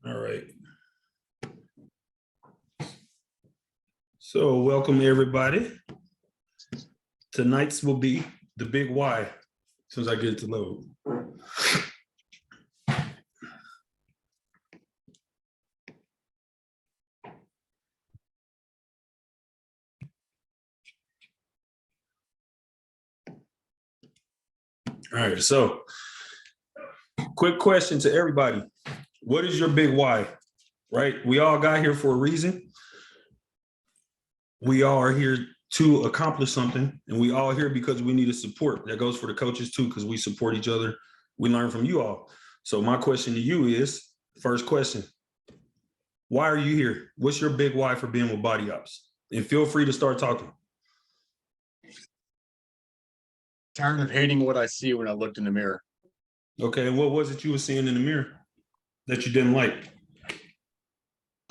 All right. So welcome everybody. Tonight's will be the big why, as soon as I get it to load. All right, so quick question to everybody. What is your big why? Right? We all got here for a reason. We all are here to accomplish something, and we all here because we need a support. That goes for the coaches too, because we support each other. We learn from you all. So my question to you is, first question, why are you here? What's your big why for being with Body Ops? And feel free to start talking. Tired of hating what I see when I looked in the mirror. Okay, and what was it you were seeing in the mirror that you didn't like?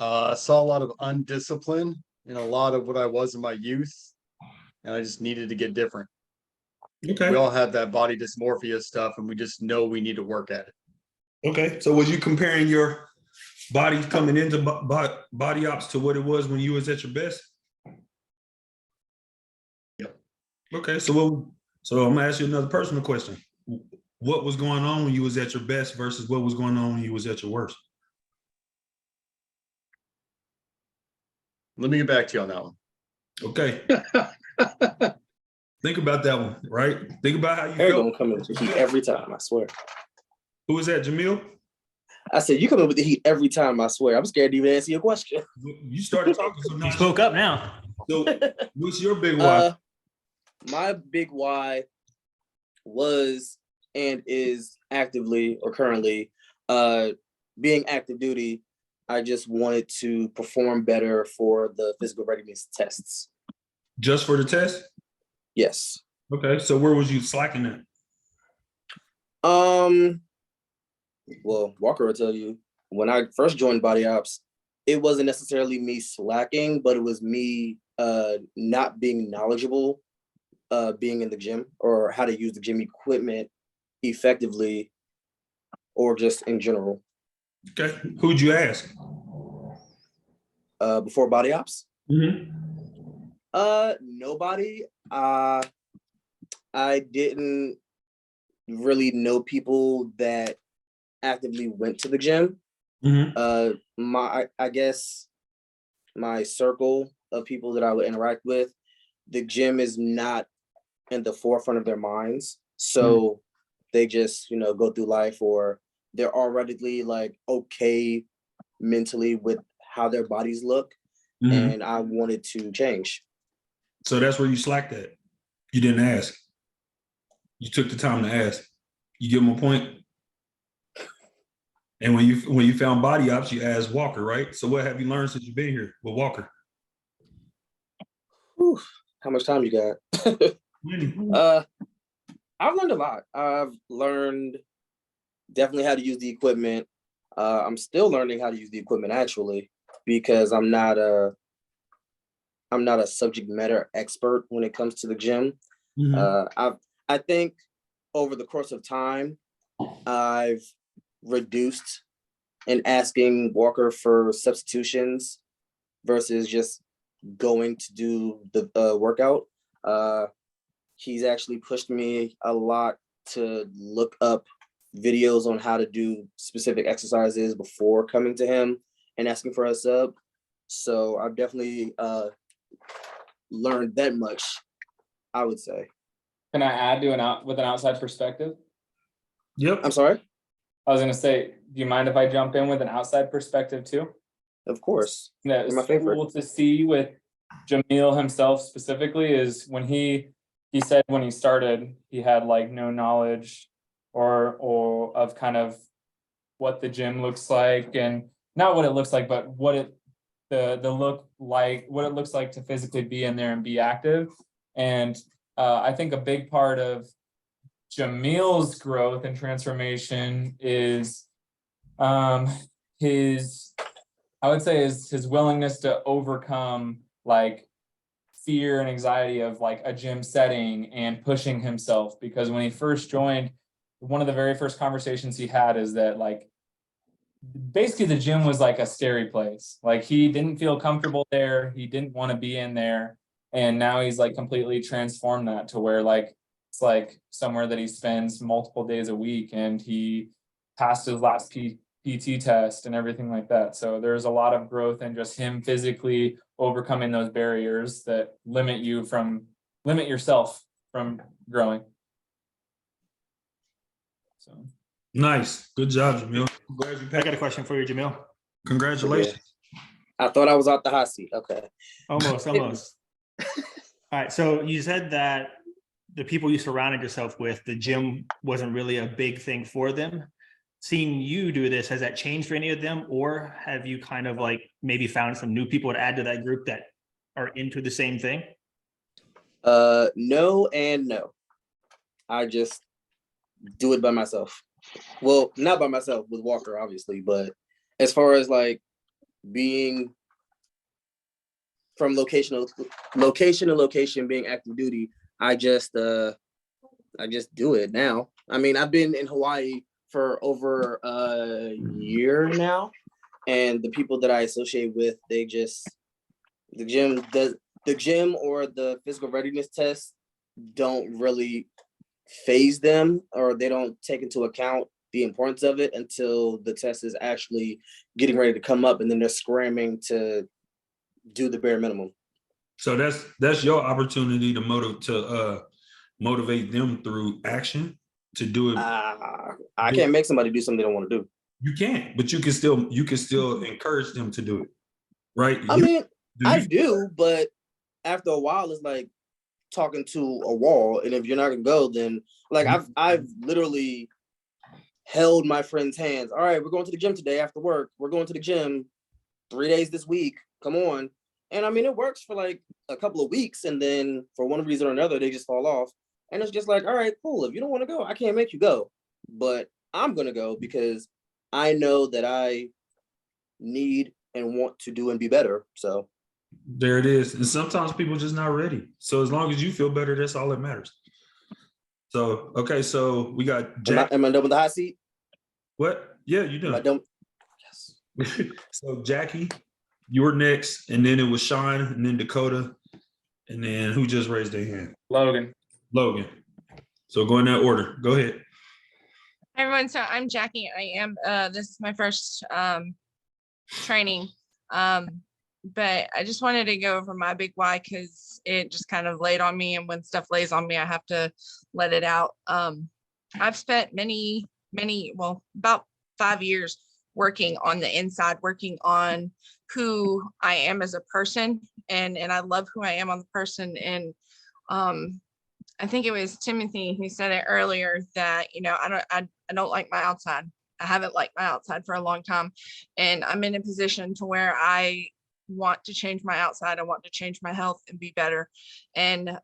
I saw a lot of undiscipline and a lot of what I was in my youth, and I just needed to get different. Okay. We all have that body dysmorphia stuff, and we just know we need to work at it. Okay, so was you comparing your body coming into Body Ops to what it was when you was at your best? Yep. Okay, so I'm gonna ask you another personal question. What was going on when you was at your best versus what was going on when you was at your worst? Let me get back to you on that one. Okay. Think about that one, right? Think about how you They're felt. gonna come in with the heat every time, I swear. Who was that, Jamil? I said, you come in with the heat every time, I swear. I'm scared to even answer your question. You started talking, so now You spoke up now. So what's your big why? My big why was and is actively or currently being active duty. I just wanted to perform better for the physical readiness tests. Just for the test? Yes. Okay, so where was you slacking at? Well, Walker will tell you, when I first joined Body Ops, it wasn't necessarily me slacking, but it was me not being knowledgeable, being in the gym or how to use the gym equipment effectively, or just in general. Okay, who'd you ask? Before Body Ops? Mm-hmm. Nobody. I didn't really know people that actively went to the gym. Mm-hmm. I guess my circle of people that I would interact with, the gym is not in the forefront of their minds. So they just, go through life, or they're already like okay mentally with how their bodies look. Mm-hmm. And I wanted to change. So that's where you slacked at. You didn't ask. You took the time to ask. You give them a point. And when you found Body Ops, you asked Walker, right? So what have you learned since you've been here with Walker? Whew, how much time you got? I've learned a lot. I've learned definitely how to use the equipment. I'm still learning how to use the equipment actually, because I'm not a subject matter expert when it comes to the gym. Mm-hmm. I think over the course of time, I've reduced in asking Walker for substitutions versus just going to do the workout. He's actually pushed me a lot to look up videos on how to do specific exercises before coming to him and asking for a sub. So I've definitely learned that much, I would say. Can I add to with an outside perspective? Yep. I'm sorry? I was going to say, do you mind if I jump in with an outside perspective too? Of course. That's my favorite. Cool to see with Jamil himself specifically is when he said when he started, he had like no knowledge or of kind of what the gym looks like, and not what it looks like, but what the look like, what it looks like to physically be in there and be active. And I think a big part of Jamil's growth and transformation is his willingness to overcome like fear and anxiety of like a gym setting and pushing himself. Because when he first joined, one of the very first conversations he had is that like basically the gym was like a scary place. Like he didn't feel comfortable there. He didn't want to be in there. And now he's like completely transformed that to where like it's like somewhere that he spends multiple days a week, and he passed his last PT test and everything like that. So there's a lot of growth in just him physically overcoming those barriers that limit yourself from growing. So Nice. Good job, Jamil. I'm glad you I packed. got a question for you, Jamil. Congratulations. I thought I was out the hot seat. Okay. Almost. All right. So you said that the people you surrounded yourself with, the gym wasn't really a big thing for them. Seeing you do this, has that changed for any of them? Or have you kind of like maybe found some new people to add to that group that are into the same thing? No and no. I just do it by myself. Well, not by myself, with Walker, obviously, but as far as like being from location to location, being active duty, I just do it now. I mean, I've been in Hawaii for over a year now, and the people that I associate with, the gym or the physical readiness test don't really phase them, or they don't take into account the importance of it until the test is actually getting ready to come up, and then they're scrambling to do the bare minimum. So that's your opportunity to motivate them through action to do it. I can't make somebody do something they don't want to do. You can't, but you can still encourage them to do it, right? I do, but after a while, it's like talking to a wall. And if you're not gonna go, then like I've literally held my friends' hands. All right, we're going to the gym today after work. We're going to the gym 3 days this week. Come on. And I mean, it works for like a couple of weeks, and then for one reason or another, they just fall off. And it's just like, all right, cool. If you don't want to go, I can't make you go, but I'm gonna go because I know that I need and want to do and be better. So there it is. And sometimes people just not ready. So as long as you feel better, that's all that matters. So okay, so we got Jack. Am I done with the hot seat? What? Yeah, you Am I done. done? Yes. So Jackie, you were next, and then it was Sean, and then Dakota, and then who just raised their hand? Logan. Logan. So go in that order. Go ahead. Hi, everyone. So I'm Jackie. This is my first training. But I just wanted to go over my big why, because it just kind of laid on me. And when stuff lays on me, I have to let it out. I've spent about 5 years working on the inside, working on who I am as a person. And I love who I am on the person. And I think it was Timothy who said it earlier that, I don't like my outside. I haven't liked my outside for a long time. And I'm in a position to where I want to change my outside. I want to change my health and be better. And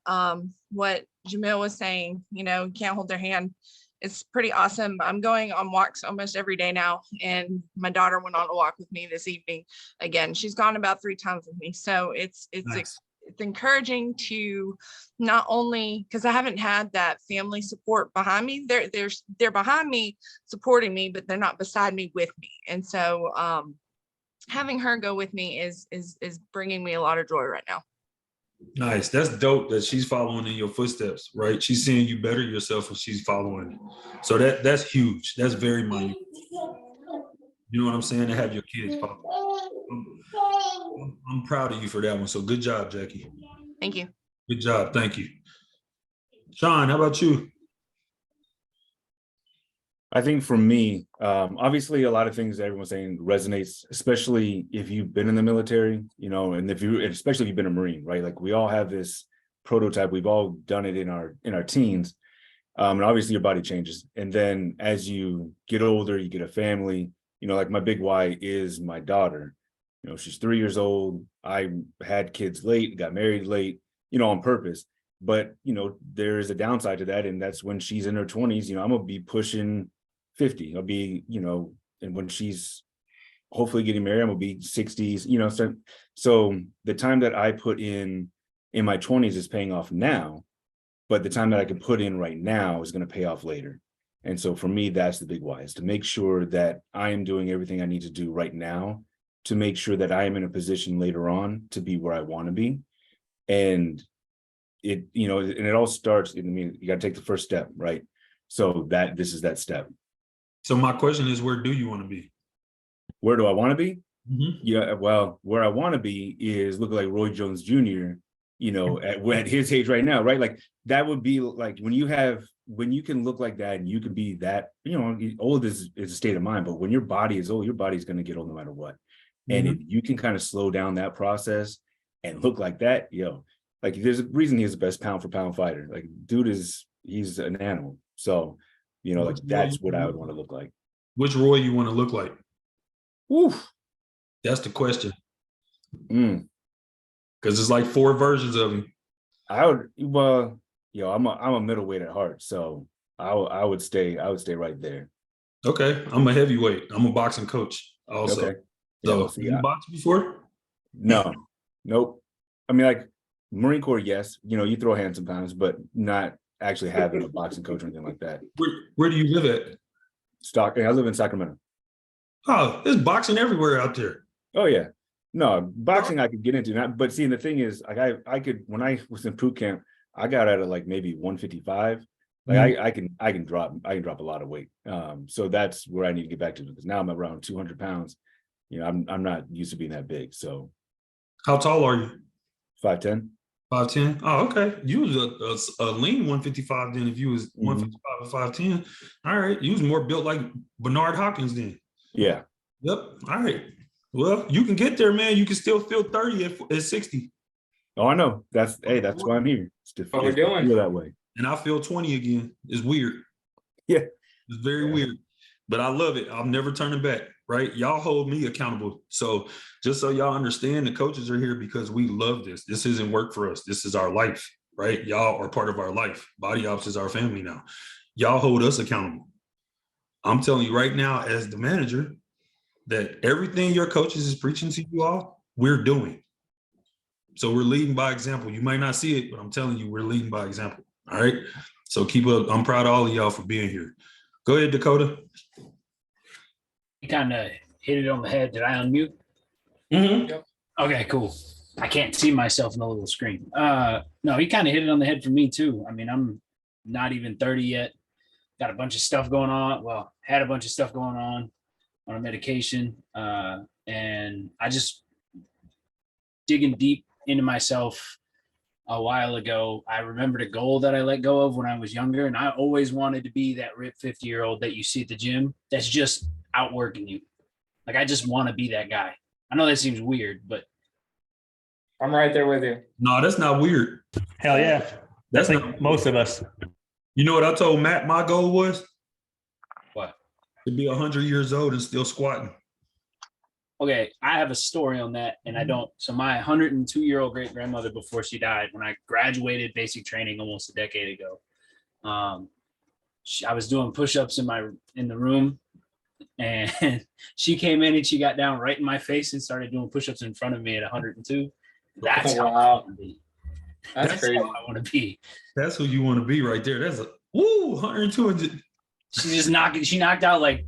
what Jamil was saying, you can't hold their hand. It's pretty awesome. I'm going on walks almost every day now. And my daughter went on a walk with me this evening. Again, she's gone about 3 times with me. So it's Nice. it's encouraging to not only, because I haven't had that family support behind me. They're behind me, supporting me, but they're not beside me with me. And so having her go with me is bringing me a lot of joy right now. Nice. That's dope that she's following in your footsteps, right? She's seeing you better yourself and she's following. So that's huge. That's very minute. You know what I'm saying? To have your kids follow. I'm proud of you for that one. So good job, Jackie. Thank you. Good job. Thank you. Sean, how about you? I think for me, obviously a lot of things that everyone's saying resonates, especially if you've been in the military, and especially if you've been a Marine, right? Like we all have this prototype, we've all done it in our teens. And obviously your body changes. And then as you get older, you get a family, like my big why is my daughter. She's 3 years old. I had kids late, got married late, on purpose. But, there is a downside to that. And that's when she's in her 20s, I'm going to be pushing 50. I'll be, and when she's hopefully getting married, I'm gonna be 60s, so the time that I put in my 20s is paying off now, but the time that I can put in right now is going to pay off later. And so for me, that's the big why, is to make sure that I am doing everything I need to do right now to make sure that I am in a position later on to be where I want to be. And it, you know, and it all starts, I mean, you got to take the first step, right? So that this is that step. So my question is, where do you want to be? Where do I want to be? Mhm. Yeah, well, where I want to be is looking like Roy Jones Jr., you know, at his age right now, right? Like that would be like when you can look like that and you can be that, you know, old is a state of mind, but when your body is old, your body's going to get old no matter what. And if you can kind of slow down that process and look like that, yo, like there's a reason he's the best pound for pound fighter. Like dude he's an animal. So, you know, like that's what I would want to look like. Which Roy you want to look like? Woo. That's the question. Mm. Because it's like 4 versions of him. I would, well, yo, I'm a middleweight at heart, so I would stay right there. Okay, I'm a heavyweight. I'm a boxing coach also. Okay. So Yeah, see, you boxed before? No, nope. I mean, like Marine Corps, yes, you know, you throw hands sometimes, but not actually having a boxing coach or anything like that. Where do you live at? I live in Sacramento. Oh, there's boxing everywhere out there. Oh yeah. No, boxing I could get into, not, but see, the thing is, like I could, when I was in boot camp, I got out at like maybe 155. Like I can drop a lot of weight. So that's where I need to get back to, because now I'm around 200 pounds. You know, I'm not used to being that big. So How tall are you? 5'10". 5'10"? Oh, okay. You was a lean 155 then if you was 155 and 5'10". All right. You was more built like Bernard Hopkins then. Yeah. Yep. All right. Well, you can get there, man. You can still feel 30 at 60. Oh, I know. That's why I'm here. It's to What we're doing. feel that way. And I feel 20 again. It's weird. Yeah. It's very weird. But I love it. I'm never turning back, right? Y'all hold me accountable. So just so y'all understand, the coaches are here because we love this. This isn't work for us. This is our life, right? Y'all are part of our life. Body Ops is our family now. Y'all hold us accountable. I'm telling you right now, as the manager, that everything your coaches is preaching to you all, we're doing. So we're leading by example. You might not see it, but I'm telling you, we're leading by example. All right. So keep up. I'm proud of all of y'all for being here. Go ahead, Dakota. You kind of hit it on the head. Did I unmute? Okay, cool. I can't see myself in the little screen. No, he kind of hit it on the head for me too. I mean, I'm not even 30 yet. Got a bunch of stuff going on. Well, had a bunch of stuff going on a medication. And I just digging deep into myself a while ago. I remembered a goal that I let go of when I was younger. And I always wanted to be that ripped 50-year-old that you see at the gym that's just outworking you. Like, I just want to be that guy. I know that seems weird, but I'm right there with you. No, that's not weird. Hell yeah. That's like most of us. You know what I told Matt my goal was? what? To be 100 years old and still squatting. Okay, I have a story on that, and I don't. So my 102-year-old great grandmother, before she died, when I graduated basic training almost a decade ago, I was doing push-ups in the room, and she came in and she got down right in my face and started doing push-ups in front of me at 102. That's how I want to be. That's crazy. How I want to be. That's who you want to be right there. That's a 102. She knocked out like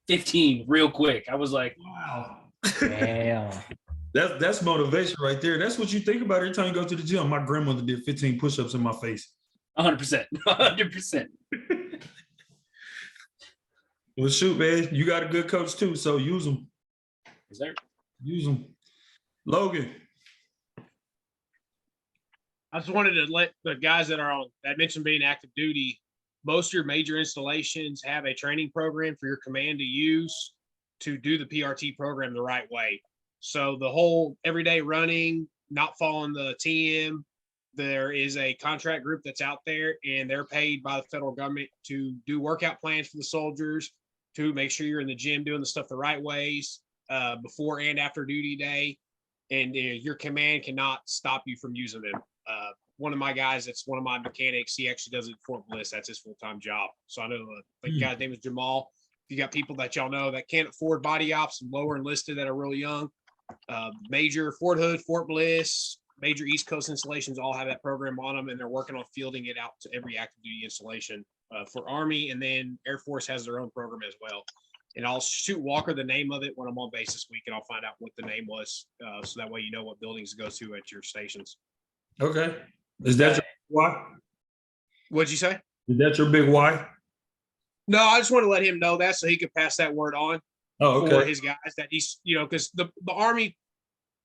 15 real quick. I was like, Wow. Damn. That's motivation right there. That's what you think about every time you go to the gym. My grandmother did 15 push-ups in my face. 100%. 100%. Well, shoot, man, you got a good coach too, so use them. Is there? Use them. Logan. I just wanted to let the guys that mentioned being active duty, most of your major installations have a training program for your command to use to do the PRT program the right way. So the whole everyday running, not following the TM, there is a contract group that's out there, and they're paid by the federal government to do workout plans for the soldiers, to make sure you're in the gym doing the stuff the right ways before and after duty day. And your command cannot stop you from using them. One of my guys, that's one of my mechanics, he actually does it at Fort Bliss. That's his full-time job. So I know the guy's name is Jamal. If you got people that y'all know that can't afford body ops and lower enlisted that are really young, major Fort Hood, Fort Bliss, major East Coast installations all have that program on them, and they're working on fielding it out to every active duty installation for Army, and then Air Force has their own program as well. And I'll shoot Walker the name of it when I'm on base this week, and I'll find out what the name was, so that way you know what buildings to go to at your stations. Okay. Is that your why? What'd you say? Is that your big why? No, I just want to let him know that so he could pass that word on Oh, for okay. his guys, that he's, because the Army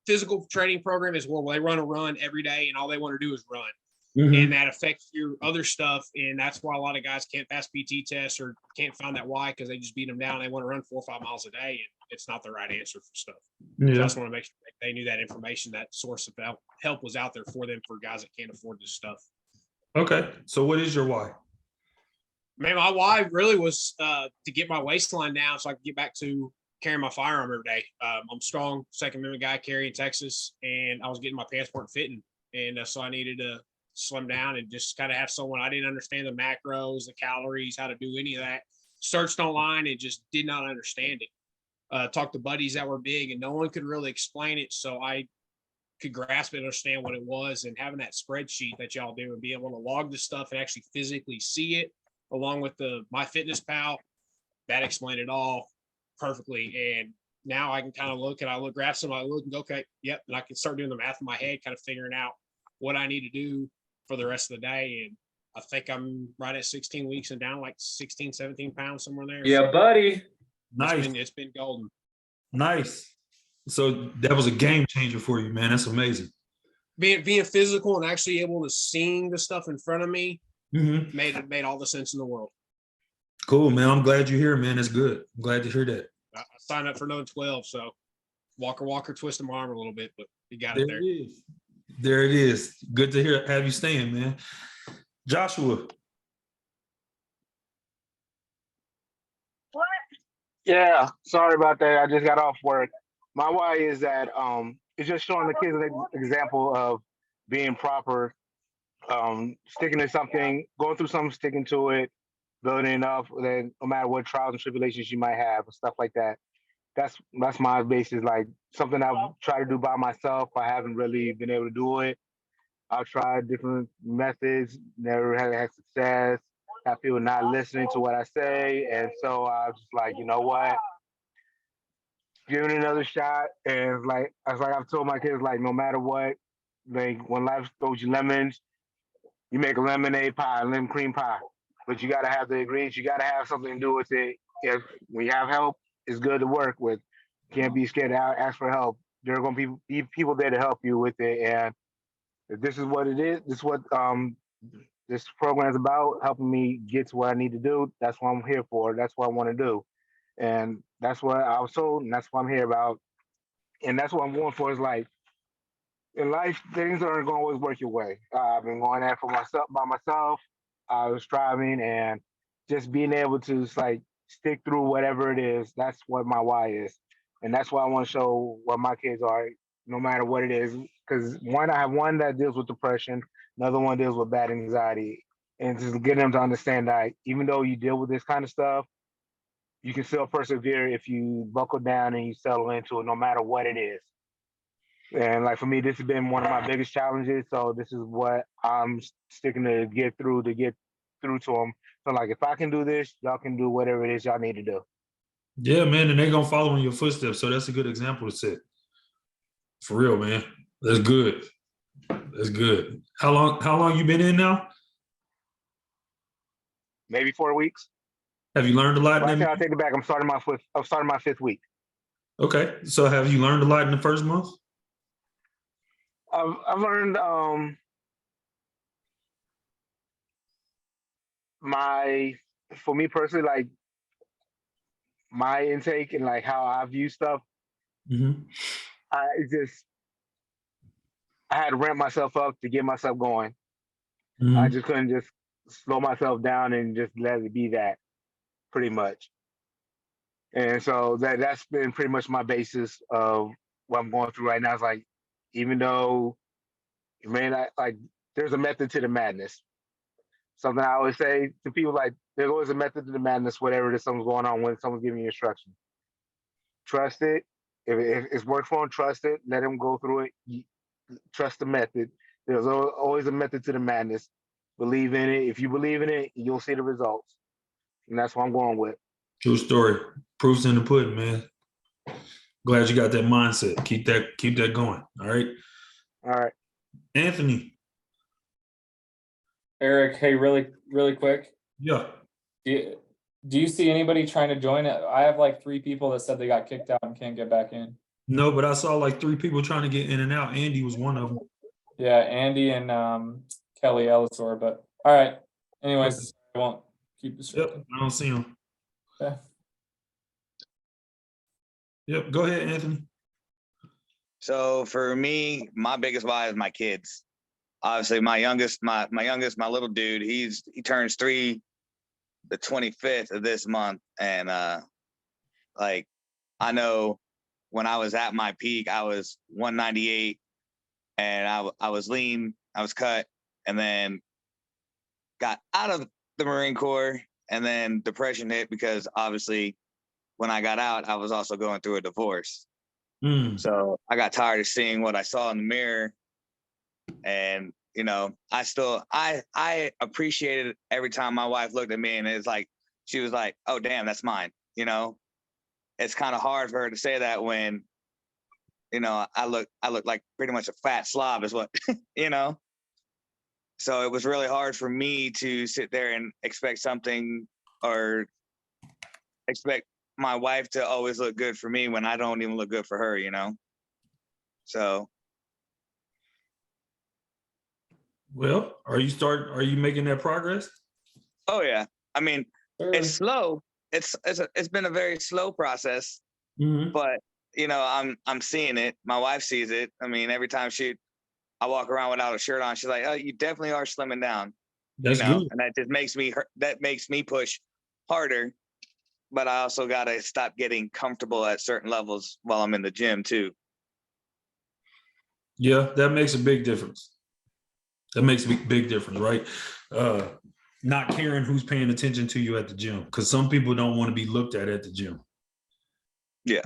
physical training program is where they run a run every day and all they want to do is run. Mhm. And that affects your other stuff. And that's why a lot of guys can't pass PT tests or can't find that why, because they just beat them down. They want to run 4 or 5 miles a day, and it's not the right answer for stuff. So I Yeah. just want to make sure that they knew that information, that source of help was out there for them, for guys that can't afford this stuff. Okay. So what is your why? Man, my why really was to get my waistline down so I could get back to carrying my firearm every day. I'm strong, Second Amendment guy, carrying Texas, and I was getting my passport fitting. And so I needed to slim down and just kind of have someone. I didn't understand the macros, the calories, how to do any of that. Searched online and just did not understand it. Talked to buddies that were big, and no one could really explain it. So I could grasp it, understand what it was, and having that spreadsheet that y'all do and be able to log the stuff and actually physically see it, along with the MyFitnessPal, that explained it all perfectly. And now I can kind of look, and I look, graph some, I look and go, okay, yep. And I can start doing the math in my head, kind of figuring out what I need to do for the rest of the day. And I think I'm right at 16 weeks and down like 16, 17 pounds, somewhere there. Yeah, buddy. Nice. It's been golden. Nice. So that was a game changer for you, man. That's amazing. Being physical and actually able to see the stuff in front of me Mhm. made all the sense in the world. Cool, man. I'm glad you're here, man. That's good. I'm glad to hear that. I signed up for another 12, so Walker twisted my arm a little bit, but he got There it there. it is. There it is. Good to hear. Have you staying, man. Joshua. Yeah, sorry about that. I just got off work. My why is that it's just showing the kids an example of being proper, sticking to something, going through something, sticking to it, building it up, then no matter what trials and tribulations you might have and stuff like that. That's my basis, like something I've tried to do by myself. I haven't really been able to do it. I've tried different methods, never had success. Have people not listening to what I say, and so I was just like, you know what, give it another shot. And it's like I've told my kids, like no matter what, like when life throws you lemons, you make a lemonade pie, lemon cream pie. But you gotta have the ingredients. You gotta have something to do with it. If we have help, it's good to work with. Can't be scared to ask for help. There are gonna be people there to help you with it. And if this is what it is, this is what this program is about, helping me get to what I need to do. That's what I'm here for. That's what I want to do. And that's what I was told, and that's what I'm here about. And that's what I'm going for, is like in life, things aren't going to always work your way. I've been going at it for myself by myself. I was striving, and just being able to like stick through whatever it is. That's what my why is. And that's why I want to show what my kids are, no matter what it is. Because I have one that deals with depression, another one deals with bad anxiety, and just get them to understand that even though you deal with this kind of stuff, you can still persevere if you buckle down and you settle into it, no matter what it is. And like for me, this has been one of my biggest challenges. So this is what I'm sticking to get through to them. So like, if I can do this, y'all can do whatever it is y'all need to do. Yeah, man, and they're gonna follow in your footsteps. So that's a good example to set. For real, man. That's good. That's good. How long you been in now? Maybe 4 weeks. Have you learned a lot? Well, I'll take it back. I'm starting my fifth week. Okay. So have you learned a lot in the first month? I've learned for me personally, like my intake and like how I view stuff. Mm-hmm. I had to ramp myself up to get myself going. Mm-hmm. I just couldn't just slow myself down and just let it be that, pretty much. And so that's been pretty much my basis of what I'm going through right now. It's like, even though it may not, like, there's a method to the madness. Something I always say to people, like, there's always a method to the madness, whatever it is something's going on when someone's giving you instruction. Trust it. If it's worked for them, trust it. Let them go through it. Trust the method. There's always a method to the madness. believe in it. If you believe in it, you'll see the results. And that's what I'm going with. True story. Proof's in the pudding, man. Glad you got that mindset. Keep that going. All right. All right. Anthony. Eric, hey, really quick. Yeah. Do you see anybody trying to join it? I have like 3 people that said they got kicked out and can't get back in. No, but I saw like 3 people trying to get in and out. Andy was one of them. Yeah, Andy and Kelly Ellisor, but all right. Anyways, I won't keep this. Yep. I don't see him. Yeah. Yep. Go ahead, Anthony. So for me, my biggest why is my kids. Obviously, my youngest, my little dude, he turns 3 the 25th of this month. And like, I know when I was at my peak, I was 198 and I was lean, I was cut, and then got out of the Marine Corps, and then depression hit because obviously when I got out, I was also going through a divorce. So I got tired of seeing what I saw in the mirror. And, you know, I appreciated every time my wife looked at me and it's like, she was like, oh, damn, that's mine. You know, it's kind of hard for her to say that when, you know, I look like pretty much a fat slob is what, you know? So it was really hard for me to sit there and expect something or expect my wife to always look good for me when I don't even look good for her, you know? So. Well, are you making that progress? Oh yeah. I mean, it's slow. It's been a very slow process, but you know, I'm seeing it. My wife sees it. I mean, every time I walk around without a shirt on, she's like, oh, you definitely are slimming down. That's good. And that just makes me push harder. But I also got to stop getting comfortable at certain levels while I'm in the gym too. Yeah, that makes a big difference. That makes a big difference, right? Not caring who's paying attention to you at the gym, because some people don't want to be looked at the gym. Yeah.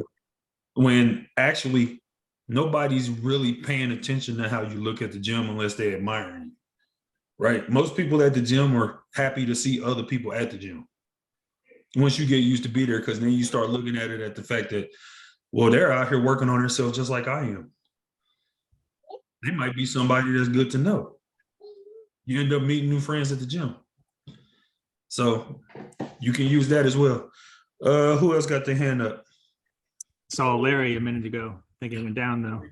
When actually nobody's really paying attention to how you look at the gym unless they admire you, right? Most people at the gym are happy to see other people at the gym. Once you get used to be there, because then you start looking at it at the fact that, well, they're out here working on themselves just like I am. They might be somebody that's good to know. You end up meeting new friends at the gym. So you can use that as well. Who else got their hand up? Saw Larry a minute ago. I think it went down though.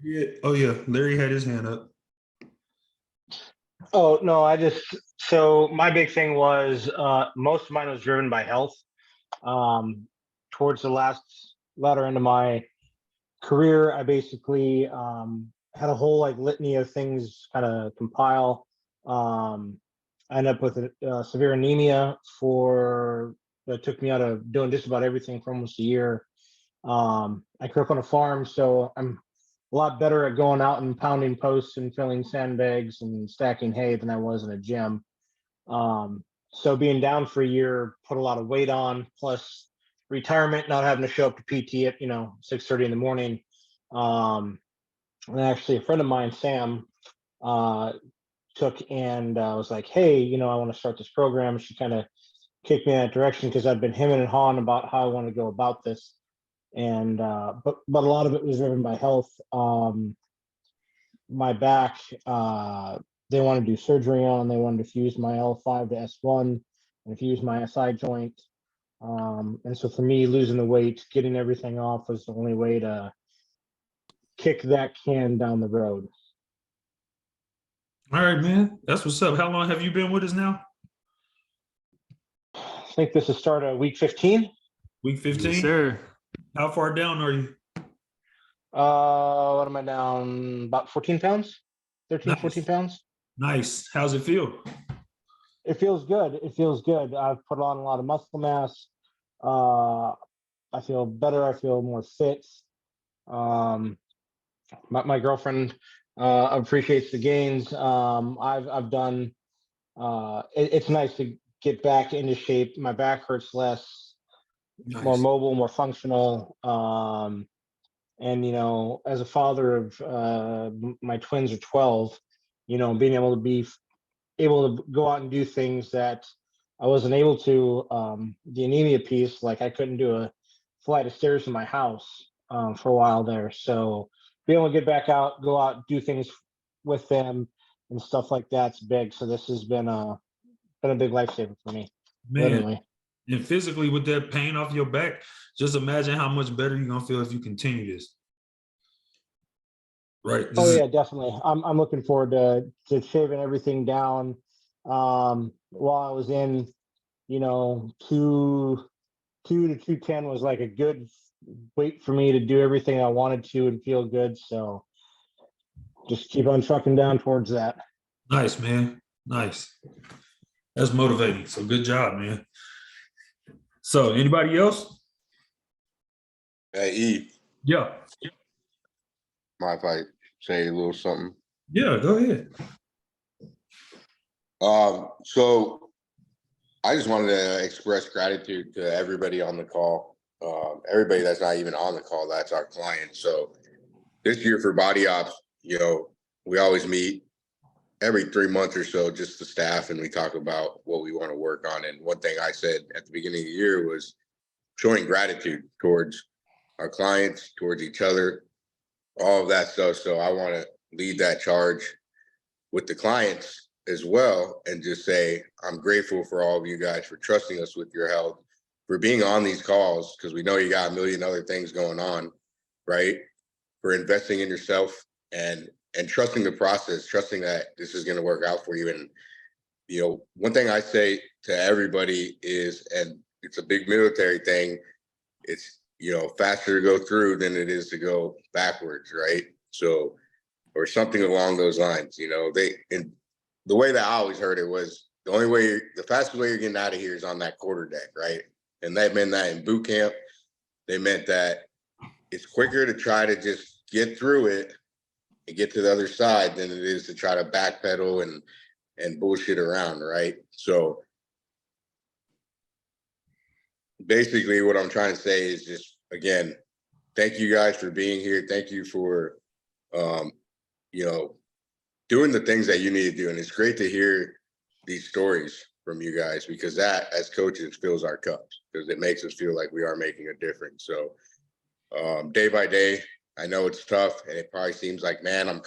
Oh yeah, Larry had his hand up. Oh, no, so my big thing was, most of mine was driven by health. Towards the latter end of my career, I basically had a whole like litany of things kind of compile. I ended up with a severe anemia that took me out of doing just about everything for almost a year. I grew up on a farm, so I'm a lot better at going out and pounding posts and filling sandbags and stacking hay than I was in a gym. So being down for a year put a lot of weight on, plus retirement, not having to show up to PT at 6:30 in the morning. And actually a friend of mine, Sam, took and was like, hey, I want to start this program. She kind of kicked me in that direction because I'd been hemming and hawing about how I want to go about this. And but a lot of it was driven by health. My back, they wanted to do surgery on. They wanted to fuse my L5 to S1 and fuse my SI joint. And so for me, losing the weight, getting everything off was the only way to kick that can down the road. All right, man. That's what's up. How long have you been with us now? I think this is start of week 15. Week 15? Yes, sir. How far down are you? What am I down? About 14 pounds? 13, Nice. 14 pounds. Nice. How's it feel? It feels good. It feels good. I've put on a lot of muscle mass. I feel better. I feel more fit. My girlfriend appreciates the gains. I've done. It's nice to get back into shape. My back hurts less. Nice. More mobile, more functional. And as a father of my twins are 12, being able to be able to go out and do things that I wasn't able to. The anemia piece, like I couldn't do a flight of stairs in my house for a while there. So being able to get back out, go out, do things with them and stuff like that's big. So this has been a big lifesaver for me. Man, Literally. and physically with that pain off your back, just imagine how much better you're gonna feel if you continue this. Right. This Oh is- yeah, definitely. I'm looking forward to shaving everything down. While I was in, 2 to 210 was like a good weight for me to do everything I wanted to and feel good. So just keep on trucking down towards that. Nice, man. Nice. That's motivating. So good job, man. So anybody else? Hey, E, Yeah. mind if I say a little something? Yeah, go ahead. So I just wanted to express gratitude to everybody on the call. Everybody that's not even on the call, that's our clients. So this year for Body Ops, we always meet every 3 months or so, just the staff, and we talk about what we want to work on. And one thing I said at the beginning of the year was showing gratitude towards our clients, towards each other, all of that stuff. So I want to lead that charge with the clients as well and just say, I'm grateful for all of you guys for trusting us with your health, for being on these calls, because we know you got a million other things going on, right? For investing in yourself and trusting the process, trusting that this is going to work out for you. And, one thing I say to everybody is, and it's a big military thing, it's, faster to go through than it is to go backwards, right? So, or something along those lines, and the way that I always heard it was the fastest way you're getting out of here is on that quarter deck, right? And that meant that in boot camp, they meant that it's quicker to try to just get through it and get to the other side than it is to try to backpedal and bullshit around, right? So basically what I'm trying to say is just, again, thank you guys for being here. Thank you for, doing the things that you need to do. And it's great to hear these stories from you guys, because that, as coaches, fills our cups, because it makes us feel like we are making a difference. So day by day, I know it's tough, and it probably seems like, man, I'm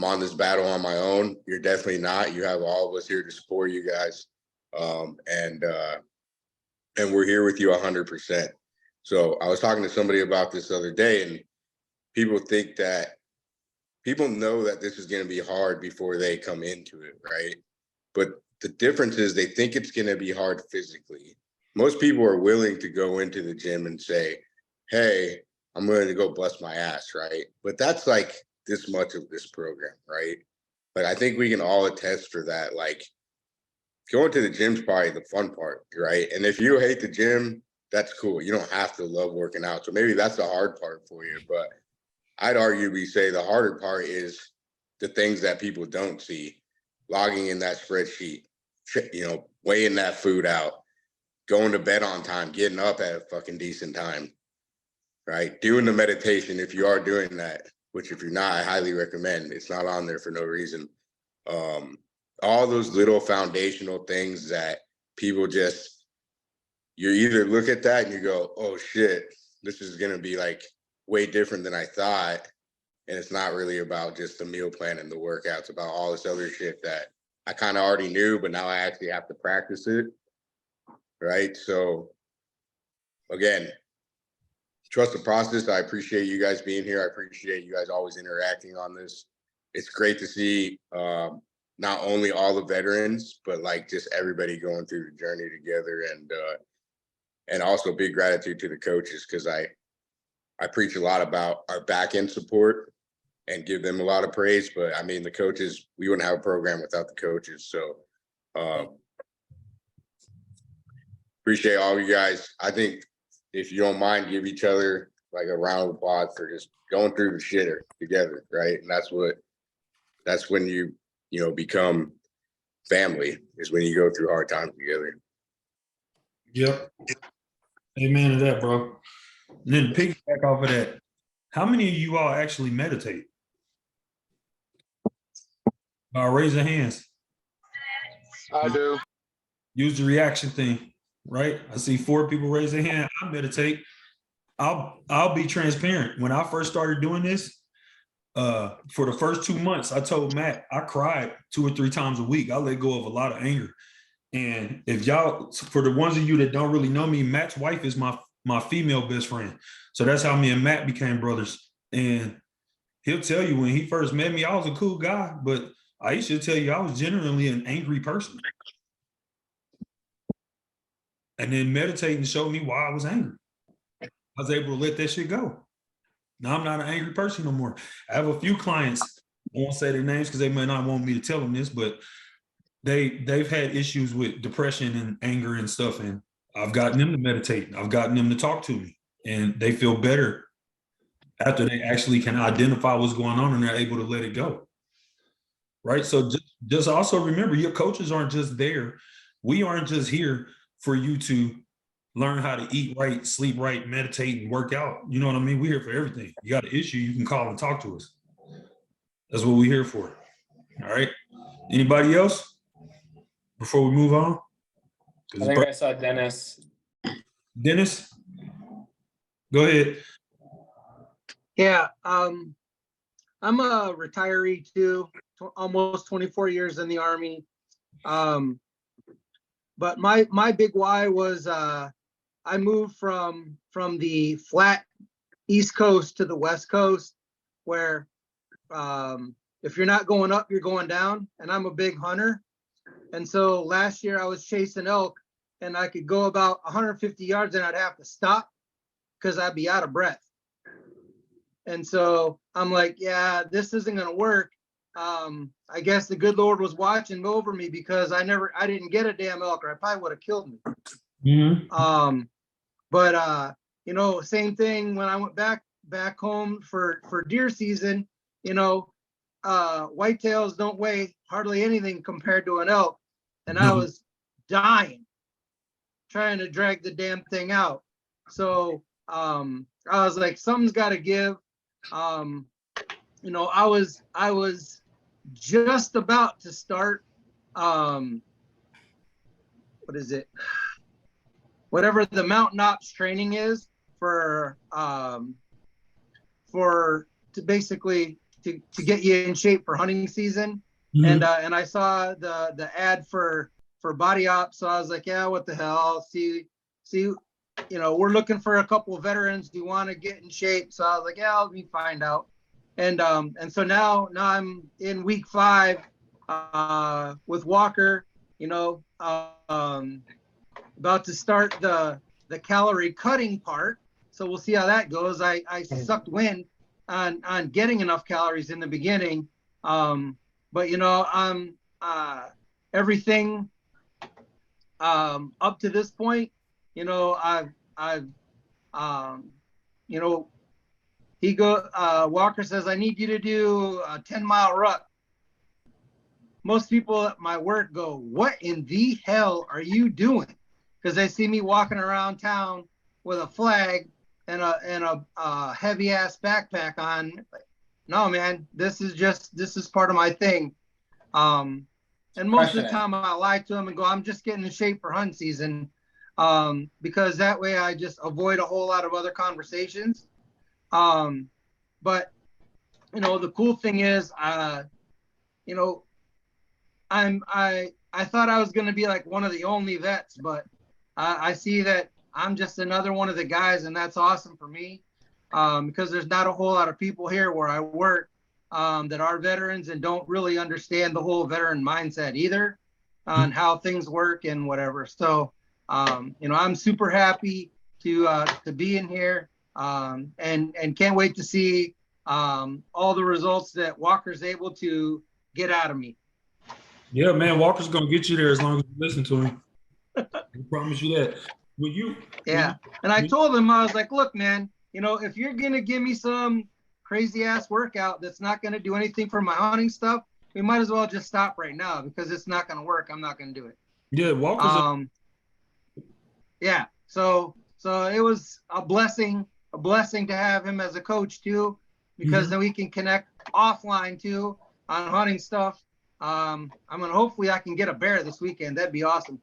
on this battle on my own. You're definitely not. You have all of us here to support you guys. And we're here with you 100%. So I was talking to somebody about this the other day, and people know that this is going to be hard before they come into it, right? But the difference is they think it's going to be hard physically. Most people are willing to go into the gym and say, hey, I'm willing to go bust my ass, right? But that's like this much of this program, right? But I think we can all attest for that. Like, going to the gym's probably the fun part, right? And if you hate the gym, that's cool. You don't have to love working out. So maybe that's the hard part for you. But I'd arguably say the harder part is the things that people don't see. Logging in that spreadsheet, weighing that food out, going to bed on time, getting up at a fucking decent time, right? Doing the meditation if you are doing that, which if you're not, I highly recommend. It's not on there for no reason. All those little foundational things that people you either look at that and you go, oh shit, this is going to be like way different than I thought. And it's not really about just the meal plan and the workouts, about all this other shit that I kind of already knew, but now I actually have to practice it. Right. So again, trust the process. I appreciate you guys being here. I appreciate you guys always interacting on this. It's great to see not only all the veterans, but like just everybody going through the journey together, and also big gratitude to the coaches, because I preach a lot about our back end support and give them a lot of praise. But I mean, the coaches, we wouldn't have a program without the coaches. So appreciate all you guys. I think if you don't mind, give each other like a round of applause for just going through the shitter together, right? And that's when you become family, is when you go through hard times together. Yep. Amen to that, bro. And then piggyback off of that, how many of you all actually meditate? Raise your hands. I do. Use the reaction thing, right? I see 4 people raise their hand. I meditate. I'll be transparent. When I first started doing this, for the first 2 months, I told Matt I cried 2 or 3 times a week. I let go of a lot of anger. And if y'all, for the ones of you that don't really know me, Matt's wife is my female best friend. So that's how me and Matt became brothers. And he'll tell you when he first met me, I was a cool guy, but I should tell you I was genuinely an angry person. And then meditating showed me why I was angry. I was able to let that shit go. Now I'm not an angry person no more. I have a few clients, I won't say their names because they may not want me to tell them this, but they've had issues with depression and anger and stuff. And I've gotten them to meditate. I've gotten them to talk to me, and they feel better after they actually can identify what's going on and they're able to let it go. Right. So just also remember, your coaches aren't just there. We aren't just here for you to learn how to eat right, sleep right, meditate, and work out. You know what I mean? We're here for everything. You got an issue, you can call and talk to us. That's what we're here for. All right. Anybody else before we move on? I think I saw Dennis. Dennis, go ahead. Yeah, I'm a retiree too, almost 24 years in the Army. But my big why was I moved from the flat East Coast to the West Coast, where if you're not going up, you're going down. And I'm a big hunter. And so last year I was chasing elk, and I could go about 150 yards and I'd have to stop because I'd be out of breath. And so I'm like, yeah, this isn't going to work. I guess the good Lord was watching over me because I didn't get a damn elk, or I probably would have killed me. Mm-hmm. But you know, same thing when I went back home for deer season, you know, whitetails don't weigh hardly anything compared to an elk. And I was dying trying to drag the damn thing out. So I was like, something's got to give. You know, I was just about to start what is it, whatever the mountain ops training is for to basically to get you in shape for hunting season. Mm-hmm. And I saw the ad for body ops, so I was like, yeah, what the hell, see, you know, we're looking for a couple of veterans who want to get in shape. So I was like, yeah, let me find out. And so now I'm in week 5 with Walker, you know, about to start the calorie cutting part. So we'll see how that goes. I sucked wind on getting enough calories in the beginning. But you know, everything up to this point, you know, I've you know, Walker says, I need you to do a 10-mile ruck. Most people at my work go, what in the hell are you doing? Because they see me walking around town with a flag and a heavy ass backpack on. No, man, this is part of my thing. And most of the time I lie to them and go, I'm just getting in shape for hunt season. Because that way I just avoid a whole lot of other conversations. But you know, the cool thing is, you know, I thought I was going to be like one of the only vets, but I see that I'm just another one of the guys, and that's awesome for me. Because there's not a whole lot of people here where I work that are veterans and don't really understand the whole veteran mindset either on how things work and whatever. So, you know, I'm super happy to be in here, and can't wait to see all the results that Walker's able to get out of me. Yeah, man, Walker's gonna get you there as long as you listen to him. I promise you that. And I told him, I was like, look, man, you know, if you're gonna give me some crazy ass workout that's not gonna do anything for my hunting stuff, we might as well just stop right now because it's not gonna work. I'm not gonna do it. Yeah, Walker's yeah. So it was a blessing to have him as a coach too, because then we can connect offline too on hunting stuff. I'm gonna hopefully I can get a bear this weekend. That'd be awesome.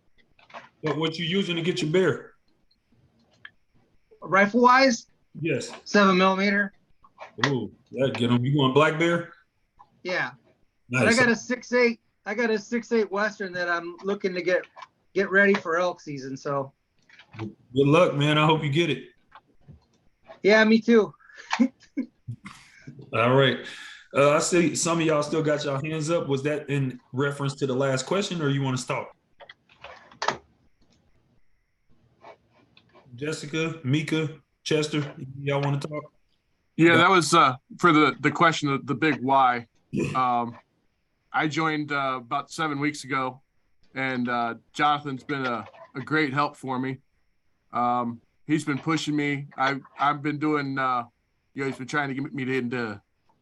What you using to get your bear? Rifle wise, Yes. 7mm. Ooh, that get them. You want black bear? Yeah. But I Nice. got a 6.8. I got a 6.8 Western that I'm looking to get ready for elk season. So Good luck, man. I hope you get it. yeah, me too. All right. I see some of y'all still got your hands up. Was that in reference to the last question, or you want to stop? Jessica, Mika, Chester, y'all want to talk? Yeah, that was for the question of the big why. I joined about 7 weeks ago, and Jonathan's been a great help for me. He's been pushing me. I've been doing he's been trying to get me into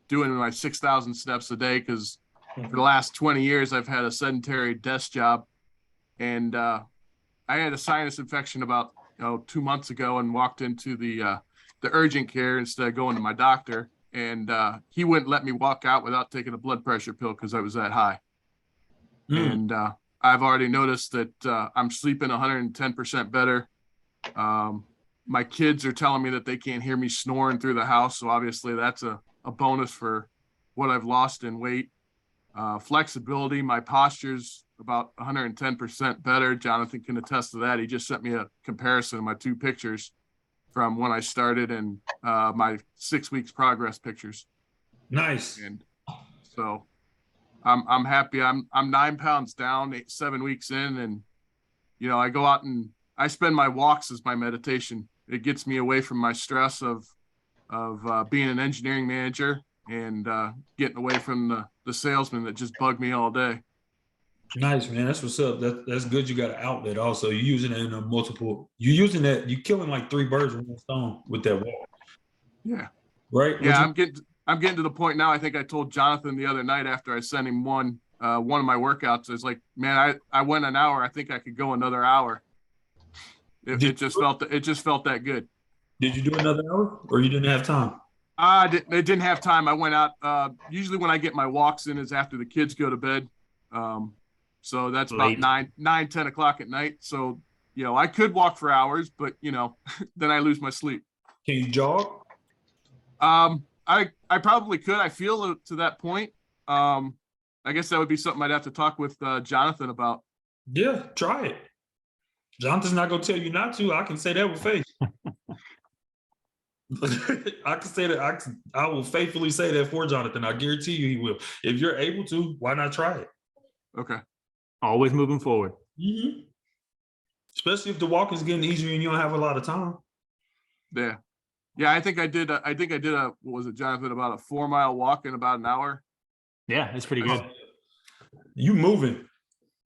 doing my 6,000 steps a day, because for the last 20 years I've had a sedentary desk job, and I had a sinus infection about 2 months ago and walked into the urgent care instead of going to my doctor, and he wouldn't let me walk out without taking a blood pressure pill because I was that high. And I've already noticed that I'm sleeping 110% better. My kids are telling me that they can't hear me snoring through the house, so obviously that's a bonus for what I've lost in weight. Flexibility, my posture's about 110% better. Jonathan can attest to that. He just sent me a comparison of my 2 pictures from when I started and my 6 weeks progress pictures. Nice. And so I'm happy. I'm 9 pounds down, 7 weeks in, and I go out and I spend my walks as my meditation. It gets me away from my stress of being an engineering manager and getting away from the salesman that just bug me all day. Nice, man. That's what's up. That's good. You got an outlet also. You're using it in a multiple. You're using that. You're killing like 3 birds with 1 stone with that walk. Yeah. Right. Yeah. I'm getting to the point now. I think I told Jonathan the other night after I sent him one of my workouts. It's like, man, I went an hour. I think I could go another hour. It just felt that good. Did you do another hour, or you didn't have time? I didn't have time. I went out. Usually when I get my walks in is after the kids go to bed. So that's about 10 o'clock at night. So, I could walk for hours, but then I lose my sleep. Can you jog? I probably could. I feel to that point. I guess that would be something I'd have to talk with Jonathan about. Yeah, try it. Jonathan's not gonna tell you not to. I can say that with faith. I can say that. I will faithfully say that for Jonathan. I guarantee you he will. If you're able to, why not try it? Okay. Always moving forward. Mm-hmm. Especially if the walk is getting easier and you don't have a lot of time. Yeah. Yeah, I think I did a what was it, Jonathan, about a 4-mile walk in about an hour. Yeah, it's pretty good. You moving.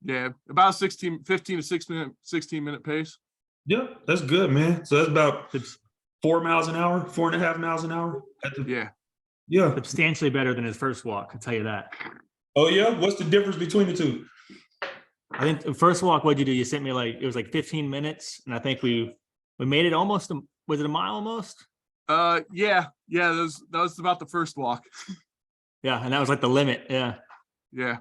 Yeah, about 15 to 16 minute pace. Yeah, that's good, man. So that's about 4 miles an hour, 4.5 miles an hour. Yeah. Substantially better than his first walk, I'll tell you that. Oh yeah? What's the difference between the 2? I think the first walk, what'd you do? You sent me it was like 15 minutes, and I think we made it almost. Was it a mile almost? Yeah. That was about the first walk. Yeah, and that was like the limit. Yeah. Yeah.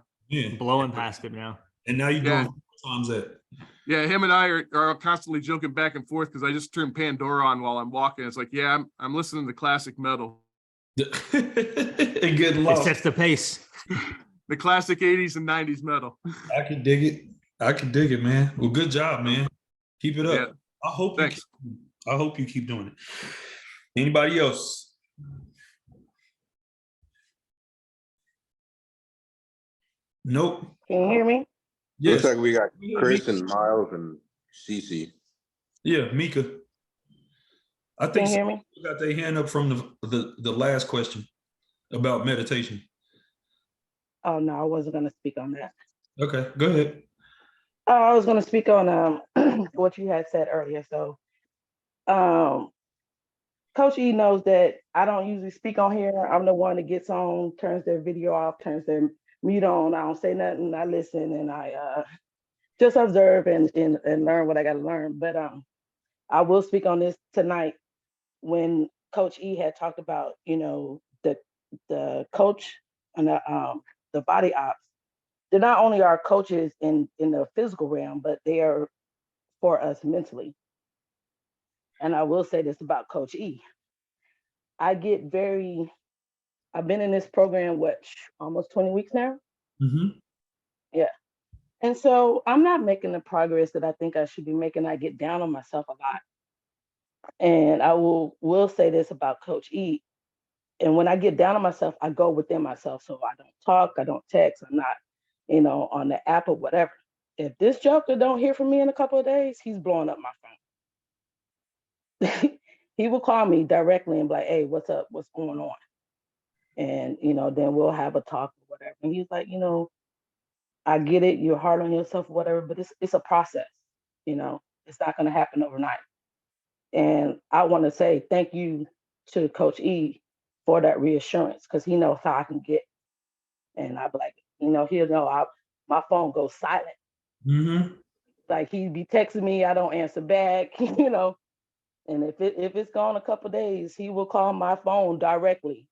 Blowing past it now. And now you're doing 4 times that. Yeah, him and I are constantly joking back and forth because I just turned Pandora on while I'm walking. It's like, yeah, I'm listening to classic metal. Good luck. It sets the pace. The classic 80s and 90s metal. I can dig it, man. Well, good job, man. Keep it up. Yeah. I hope you keep doing it. Anybody else? Nope. Can you hear me? Yes. Looks like we got Chris and Miles and Cece. Yeah, Mika. I Can think you hear me? you got their hand up from the last question about meditation. Oh no, I wasn't gonna speak on that. Okay, go ahead. I was gonna speak on what you had said earlier. So Coach E knows that I don't usually speak on here. I'm the one that gets on, turns their video off, turns their mute on. I don't say nothing. I listen and I just observe and learn what I got to learn. But I will speak on this tonight when Coach E had talked about, the coach and the body ops. they're not only our coaches in the physical realm, but they are for us mentally. And I will say this about Coach E. I've been in this program, almost 20 weeks now? Mm-hmm. Yeah. And so I'm not making the progress that I think I should be making. I get down on myself a lot. And I will say this about Coach E. And when I get down on myself, I go within myself. So I don't talk, I don't text, I'm not, on the app or whatever. If this joker don't hear from me in a couple of days, he's blowing up my phone. He will call me directly and be like, hey, what's up? What's going on? And, then we'll have a talk or whatever. And he's like, I get it. You're hard on yourself or whatever, but it's a process. It's not going to happen overnight. And I want to say thank you to Coach E for that reassurance, because he knows how I can get. And I'll be like, he'll know my phone goes silent. Mm-hmm. Like he'd be texting me, I don't answer back, And if it's gone a couple of days, he will call my phone directly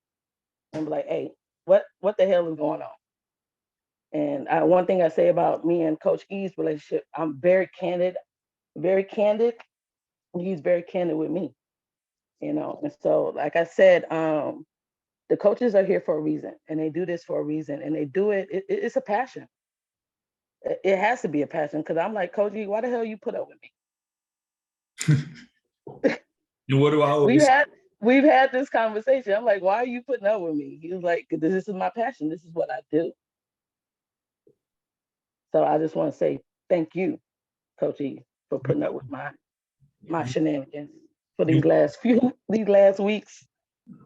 and be like, hey, what the hell is going on? And one thing I say about me and Coach E's relationship, I'm very candid. And he's very candid with me, And so, like I said, the coaches are here for a reason, and they do this for a reason, and they do it. It's a passion. It has to be a passion, because I'm like, Coach E, why the hell you put up with me? And what do I always We've had this conversation. I'm like, why are you putting up with me? He was like, this is my passion. This is what I do. So I just want to say thank you, Coach E, for putting up with my shenanigans for these last weeks.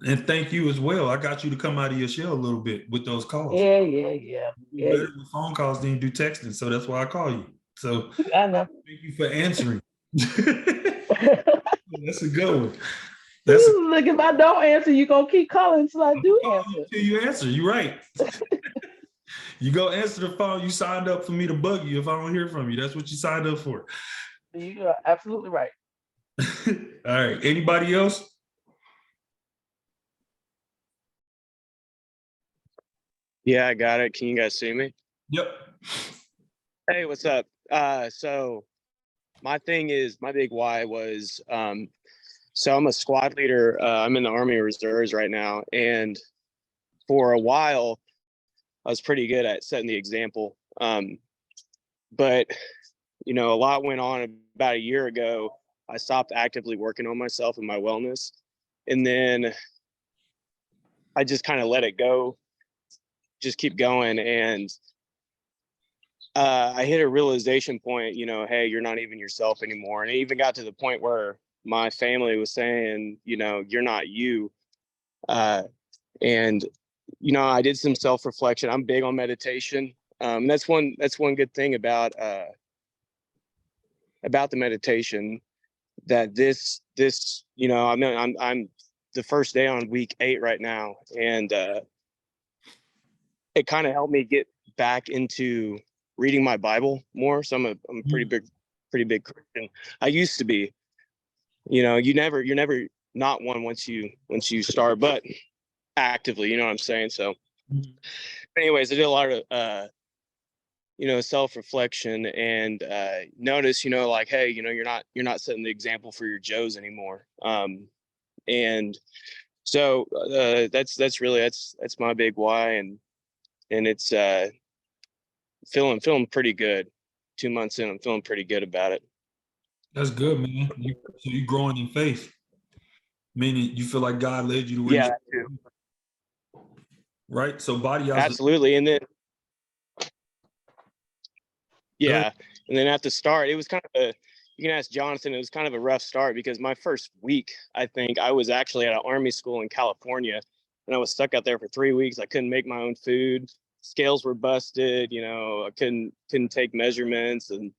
And thank you as well. I got you to come out of your shell a little bit with those calls. Yeah. Better with phone calls than you do texting, so that's why I call you. So I know. Thank you for answering. That's a good one. Look, if I don't answer, you're gonna keep calling until I do answer. Until you answer, you're right. You go answer the phone. You signed up for me to bug you if I don't hear from you. That's what you signed up for. You are absolutely right. All right. Anybody else? Yeah, I got it. Can you guys see me? Yep. Hey, what's up? So my big why was, so I'm a squad leader. I'm in the Army Reserves right now. And for a while, I was pretty good at setting the example. But, a lot went on. About a year ago, I stopped actively working on myself and my wellness. And then I just kind of let it go, just keep going. And I hit a realization point, hey, you're not even yourself anymore. And it even got to the point where my family was saying, you're not you. And, I did some self-reflection. I'm big on meditation. That's one good thing about the meditation, that this, I'm the first day on week 8 right now. And it kind of helped me get back into reading my Bible more. So I'm a pretty big Christian. I used to be, you're never not one once you start, but actively, you know what I'm saying? So anyways, I did a lot of, self-reflection and notice, like, hey, you're not setting the example for your Joes anymore. And so that's my big why. And it's feeling pretty good. 2 months in, I'm feeling pretty good about it. That's good, man. So you're growing in faith, meaning you feel like God led you to where yeah, right? So body absolutely. And then and then at the start, it was kind of you can ask Jonathan, it was kind of a rough start, because my first week, I think I was actually at an Army school in California, and I was stuck out there for 3 weeks. I couldn't make my own food. Scales were busted, I couldn't take measurements, and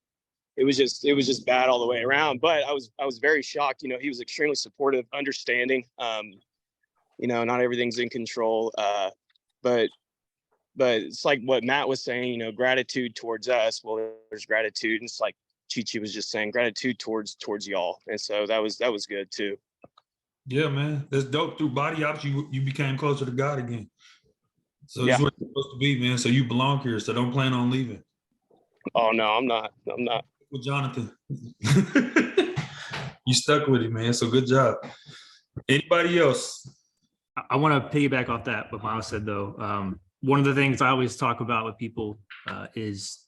it was just bad all the way around. But I was very shocked. He was extremely supportive, understanding. Not everything's in control. But it's like what Matt was saying, gratitude towards us. Well, there's gratitude, and it's like Chi-Chi was just saying, gratitude towards y'all. And so that was good too. Yeah, man, that's dope. Through body ops, you became closer to God again. So this is where you're supposed to be, man. So you belong here. So don't plan on leaving. Oh no, I'm not. I'm not. With Jonathan. You stuck with it, man. So good job. Anybody else? I want to piggyback off that, what Miles said, though. One of the things I always talk about with people is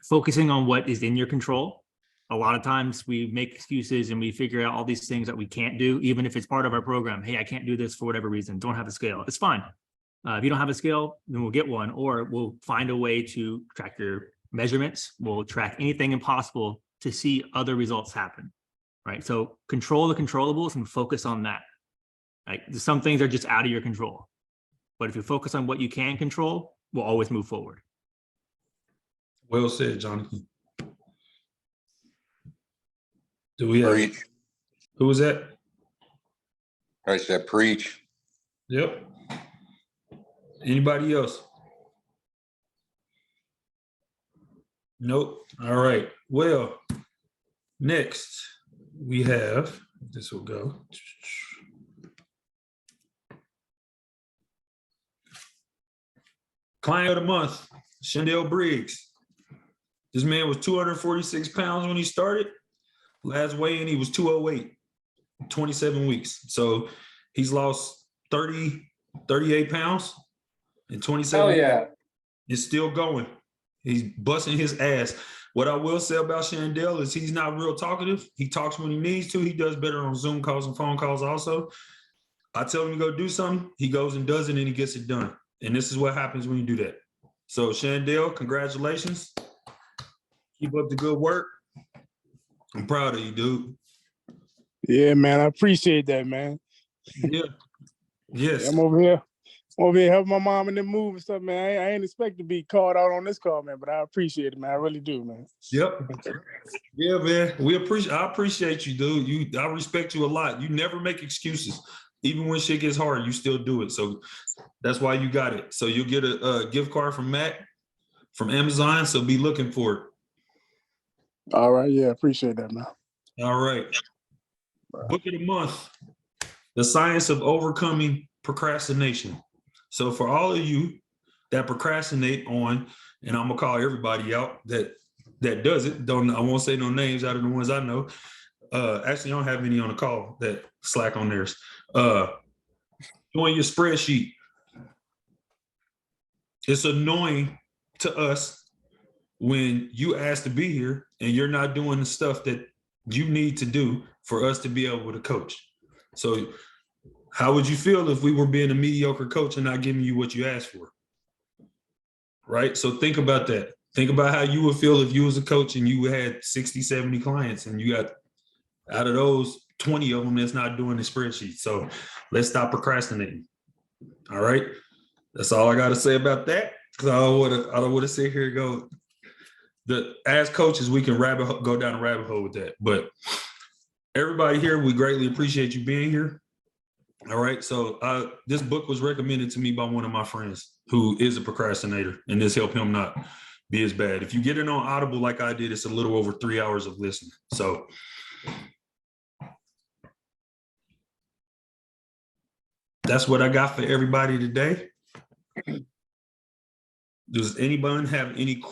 focusing on what is in your control. A lot of times we make excuses and we figure out all these things that we can't do, even if it's part of our program. Hey, I can't do this for whatever reason. Don't have a scale. It's fine. If you don't have a scale, then we'll get one, or we'll find a way to track your measurements. We'll track anything impossible to see other results happen, right? So control the controllables and focus on that. Like some things are just out of your control, but if you focus on what you can control, we'll always move forward. Well said, Jonathan. Do we have, Preach. who was that? I said preach. Yep. Anybody else? Nope. All right. Well, next we have, this will go. Client of the month, Shandell Briggs. This man was 246 pounds when he started. Last weigh-in, he was 208, 27 weeks. So he's lost 38 pounds in 27 Hell yeah. weeks. It's still going. He's busting his ass. What I will say about Shandell is he's not real talkative. He talks when he needs to. He does better on Zoom calls and phone calls also. I tell him to go do something, he goes and does it, and he gets it done. And this is what happens when you do that. So Shandell, congratulations. Keep up the good work. I'm proud of you, dude. Yeah, man, I appreciate that, man. Yeah. Yes. I'm over here helping my mom in the move and stuff, man. I ain't expect to be called out on this call, man, but I appreciate it, man. I really do, man. Yep. Yeah, man. I appreciate you, dude. I respect you a lot. You never make excuses. Even when shit gets hard, you still do it. So that's why you got it. So you'll get a gift card from Mac from Amazon. So be looking for it. All right, yeah, appreciate that, man. All right. Book of the month, The Science of Overcoming Procrastination. So for all of you that procrastinate on, and I'm gonna call everybody out that does it. I won't say no names out of the ones I know. Actually, I don't have any on the call that slack on theirs. Doing your spreadsheet. It's annoying to us when you ask to be here and you're not doing the stuff that you need to do for us to be able to coach. So how would you feel if we were being a mediocre coach and not giving you what you asked for? Right? So think about that. Think about how you would feel if you was a coach and you had 60, 70 clients and you got out of those 20 of them that's not doing the spreadsheet. So let's stop procrastinating. All right. That's all I got to say about that. Because I don't want to sit here and go, as coaches, we can go down a rabbit hole with that. But everybody here, we greatly appreciate you being here. All right. So this book was recommended to me by one of my friends who is a procrastinator, and this helped him not be as bad. If you get it on Audible like I did, it's a little over 3 hours of listening. So that's what I got for everybody today. Does anybody have any questions?